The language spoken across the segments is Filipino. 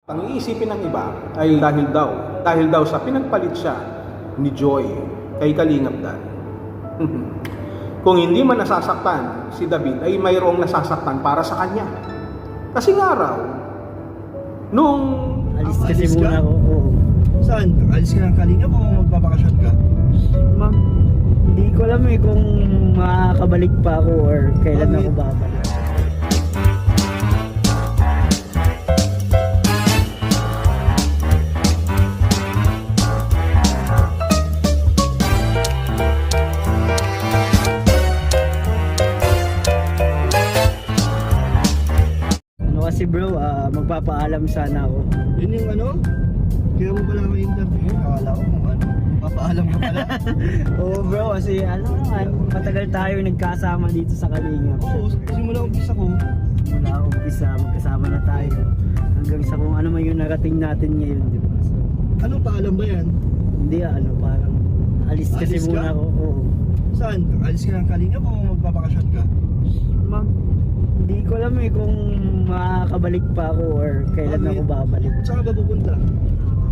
Ang iisipin ng iba ay dahil daw sa pinagpalit siya ni Joy kay Kalingap Dan. Kung hindi man nasasaktan si David ay mayroong nasasaktan para sa kanya. Kasi nga raw, nung Alis kasi Alis ka? muna ako. Oo. Saan? Alis ka ng Kalingap o magbabakasyon ka? Ma'am, hindi ko alam kung makakabalik pa ako or kailan ako babalik. Ano kasi bro, magpapaalam sana ako. Yun yung ano? Kaya mo pala ako interview. Akala ko kung ano. Papaalam ka pala. Oo bro, kasi ano naman, matagal tayo nagkasama dito sa Kalingap. Oo, simula umpisa ko. Mula umpisa, magkasama na tayo. Hanggang sa kung ano man yung narating natin ngayon, di ba? So, Anong paalam ba yan? hindi parang alis kasi Alis ka? muna ako. Oo. Saan? Alis ka ng Kalingap o magbabakasyon ka? Ma'am, hindi ko alam kung makakabalik pa ako or kailan Bakit? ako babalik. Saan ka ba pupunta?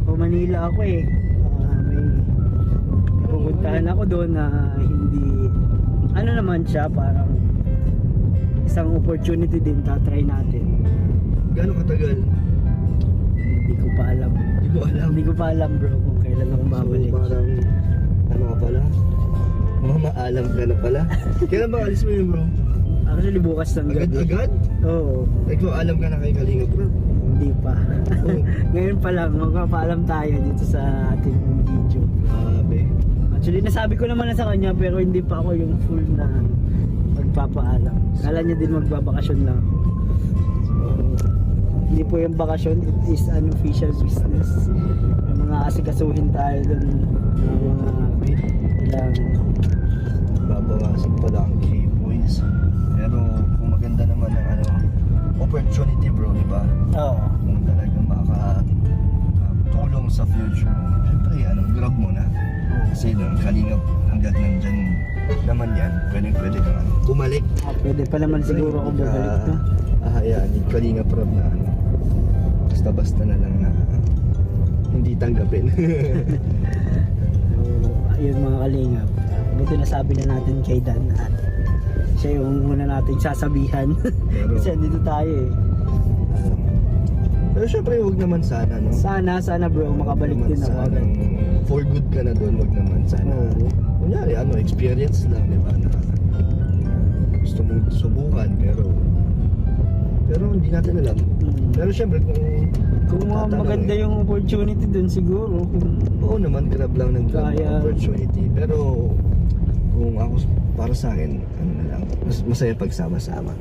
O Manila ako eh. May pupuntahan ako doon na hindi, ano naman siya, parang isang opportunity din, tatry natin. Gano'ng katagal? Hindi ko pa alam. Hindi ko alam. Hindi ko pa alam bro kung kailan ako babalik. So, parang, ano ka pala? Mamaalam ka na pala. Kailan ba alis mo yun bro? Actually bukas ng gabi. Agad-agad? Oo, Nagpaalam ka na kay Kalingap bro? hindi pa. Oo. Ngayon pa lang, magpapaalam tayo dito sa ating video. Grabe. Actually, nasabi ko naman na sa kanya pero hindi pa ako yung full na magpapaalam. Kala niya din magbabakasyon lang ako. So, hindi po yung bakasyon, it is an official business. May mga asikasuhin tayo dun na mga kailangan. Babawasin pala ang K-Boys. Pero kung maganda naman ang ano, opportunity bro, di ba? Oo. Kung talagang makakatulong sa future mo, syempre grab mo na. Kasi nung Kalingap hanggat nandyan naman yan, pwede kang bumalik. Pwede pa naman siguro ako bumalik na. Ahayaan ni Kalingap Rob na basta-basta na lang na hindi tanggapin. So, ayun mga kalingap. Buti nasabi na natin kay Dan at siya yung muna nating sasabihan. Kasi andito tayo eh. Pero syempre huwag naman sana, no? Sana bro, makabalik Huwag din naman ako agad. sanang for good ka na doon, wag naman sana. Oo. Kunyari, experience lang, di ba? Na gusto mong subukan, pero hindi natin alam. Pero syempre, Kung maganda yung opportunity dun siguro. oo naman, grab lang ng grab Kaya- ng opportunity. Pero kung ako, para sa akin, ano na lang, masaya pagsama-sama.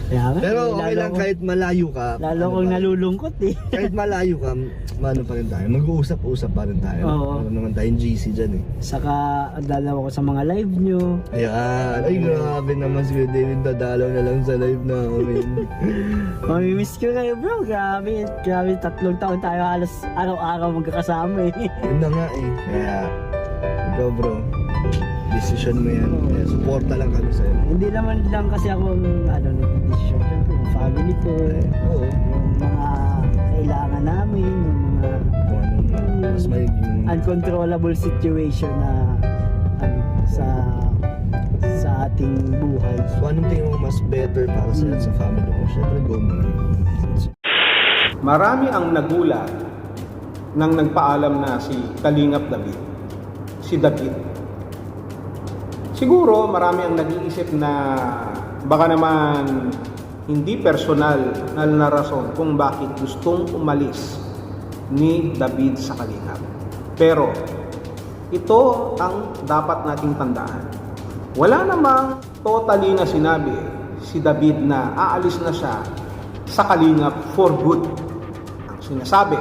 Kaya nga, Pero okay lang kahit malayo ka. Lalo ano kong pa, nalulungkot eh. kahit malayo ka, mano pa rin tayo. Mag-uusap-usap pa rin tayo. Oo. Meron naman tayong GC dyan eh. Saka dalawa ko sa mga live nyo. Ayan. Ay, grabe naman si David. Dadalaw na lang sa live namin. Mamimiss ko kayo bro, grabe. 3 taon tayo halos araw-araw magkakasama eh. Yun na nga eh. Kaya, ikaw bro, decision mo yan. Kaya, supporta lang kami sa'yo. Hindi naman lang kasi ako nag-decision. Siyempre, yung family ko, Oo. yung mga kailangan namin, yung mga Kung anong mas may uncontrollable situation na sa ating buhay. So, anong tingin mo mas better para sa'yo at sa family mo? Siyempre, go mo na. marami ang nagulat nang nagpaalam na si Kalingap David, si David. Siguro marami ang nag-iisip na baka naman hindi personal na rason kung bakit gustong umalis ni David sa Kalingap. Pero ito ang dapat nating tandaan. Wala namang totally na sinabi si David na aalis na siya sa Kalingap for good. Ang sinasabi,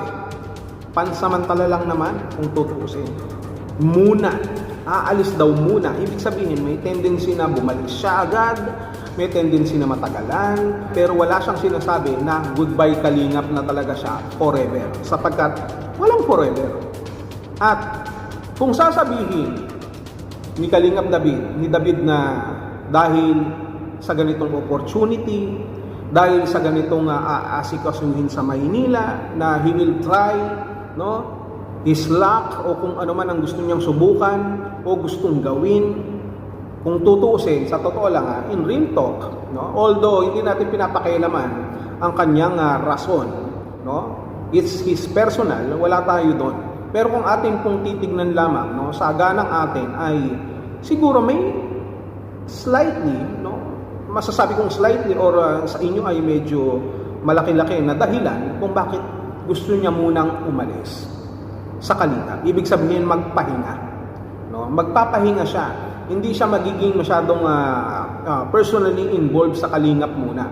pansamantala lang naman kung tutuusin. Muna, aalis daw muna. Ibig sabihin, may tendency na bumalik siya agad, may tendency na matagalan, pero wala siyang sinasabi na goodbye Kalingap na talaga siya forever. Sapagkat walang forever. At kung sasabihin ni Kalingap David, ni David na dahil sa ganitong opportunity, dahil sa ganitong aasikasuhin sa Maynila na he will try, no, his luck o kung ano man ang gusto niyang subukan o gustong gawin. Kung tutuusin, sa totoo lang, in real talk, no, although hindi natin pinapakialaman ang kanyang rason, no, it's his personal, wala tayo doon. Pero kung atin pong titignan lamang, no, sa ganang atin ay siguro may slightly, no, masasabi kong slightly or sa inyo ay medyo malaki-laki na dahilan kung bakit gusto niya munang umalis sa Kalingap. Ibig sabihin magpahinga, no, magpapahinga siya. Hindi siya magiging masyadong personally involved sa Kalingap muna.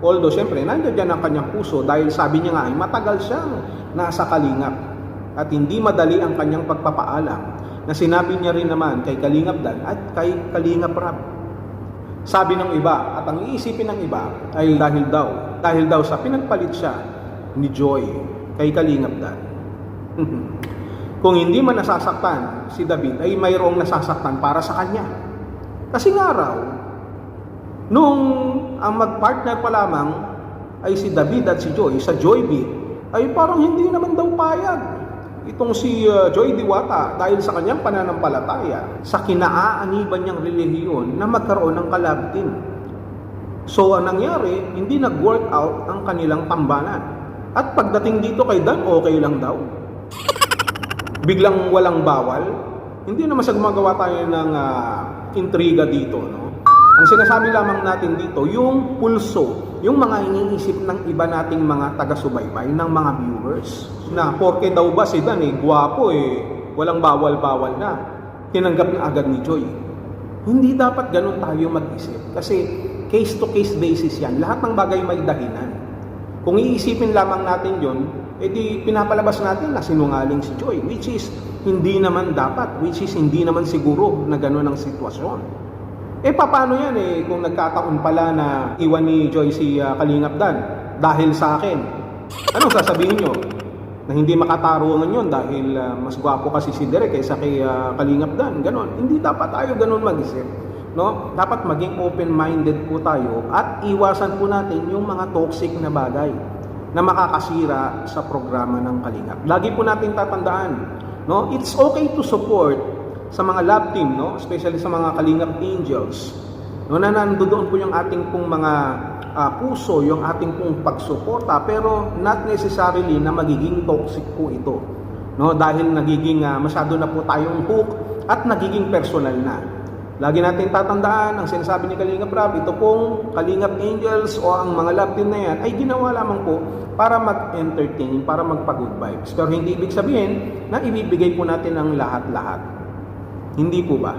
Although, syempre, nandiyan ang kanyang puso dahil sabi niya nga ay matagal siyang nasa Kalingap at hindi madali ang kanyang pagpapaalam na sinabi niya rin naman kay Kalingap Dan at kay Kalingap Rab. Sabi ng iba at ang iisipin ng iba ay dahil daw sa pinagpalit siya ni Joy kay Kalingap Dan. Kung hindi man nasasaktan si David ay mayroong nasasaktan para sa kanya. Kasi nga raw, nung ang mag-partner pa lamang ay si David at si Joy sa Joybit, ay parang hindi naman daw payag itong si Joy Diwata dahil sa kanyang pananampalataya sa kinaaaniban niyang relihiyon na magkaroon ng collab team. So ang nangyari, hindi nag-work out ang kanilang tambalan. At pagdating dito kay Dan, okay lang daw. Biglang walang bawal. Hindi naman sa gumagawa tayo ng intriga dito, no? Ang sinasabi lamang natin dito, yung pulso, yung mga iniisip ng iba nating mga taga-subaybay, ng mga viewers, na porke daw ba si Dan gwapo walang bawal-bawal na, tinanggap na agad ni Joy. Hindi dapat ganun tayo mag-isip. Kasi case-to-case basis yan. Lahat ng bagay may dahilan. Kung iisipin lamang natin yon, edi pinapalabas natin na sinungaling si Joy, which is hindi naman dapat, which is hindi naman siguro na gano'n ang sitwasyon. Paano yan kung nagkataon pala na iwan ni Joy si Kalingap Dan dahil sa akin? Anong sasabihin nyo? Na hindi makatarungan yun dahil mas gwapo kasi si Derek kaysa kay Kalingap Dan, gano'n. Hindi dapat tayo gano'n mag-isip, no? Dapat maging open-minded po tayo at iwasan po natin yung mga toxic na bagay na makakasira sa programa ng Kalingap. Lagi po natin tatandaan, no? It's okay to support sa mga love team, no? Especially sa mga Kalingap Angels, no? Na nandoon po yung ating pong mga puso, yung ating pong pagsuporta, pero not necessarily na magiging toxic po ito, no? Dahil nagiging masyado na po tayong hook at nagiging personal na. Lagi natin tatandaan, ang sinasabi ni Kalingap Rab, ito pong Kalingap Angels o ang mga love team na yan ay ginawa lamang po para mag-entertain, para magpa-good vibes. Pero hindi ibig sabihin na ibibigay po natin ang lahat-lahat. Hindi po ba?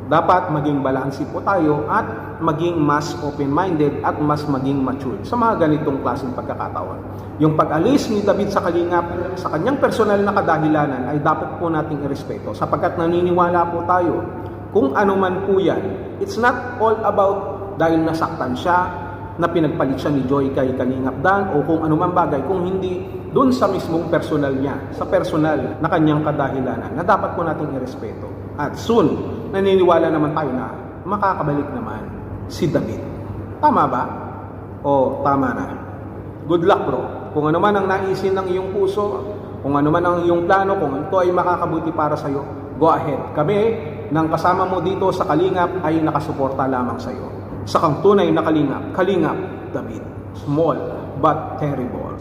Dapat maging balanse po tayo at maging mas open-minded at mas maging mature sa mga ganitong klaseng pagkakataon. Yung pag-alis ni David sa Kalingap sa kanyang personal na kadahilanan ay dapat po nating irespeto sapagkat naniniwala po tayo kung ano man po yan. It's not all about dahil nasaktan siya, na pinagpalit siya ni Joy kay Kalingap Dan o kung ano man bagay, kung hindi dun sa mismong personal niya, sa personal na kanyang kadahilanan na dapat po nating irespeto. At soon, naniniwala naman tayo na makakabalik naman si David. Tama ba? O tama na? Good luck bro. Kung ano man ang naisin ng iyong puso, kung ano man ang iyong plano, kung ito ay makakabuti para sa iyo, go ahead. Kami, ng kasama mo dito sa Kalingap ay nakasuporta lamang sa iyo. Sa kang tunay na Kalingap, Kalingap David. Small but terrible.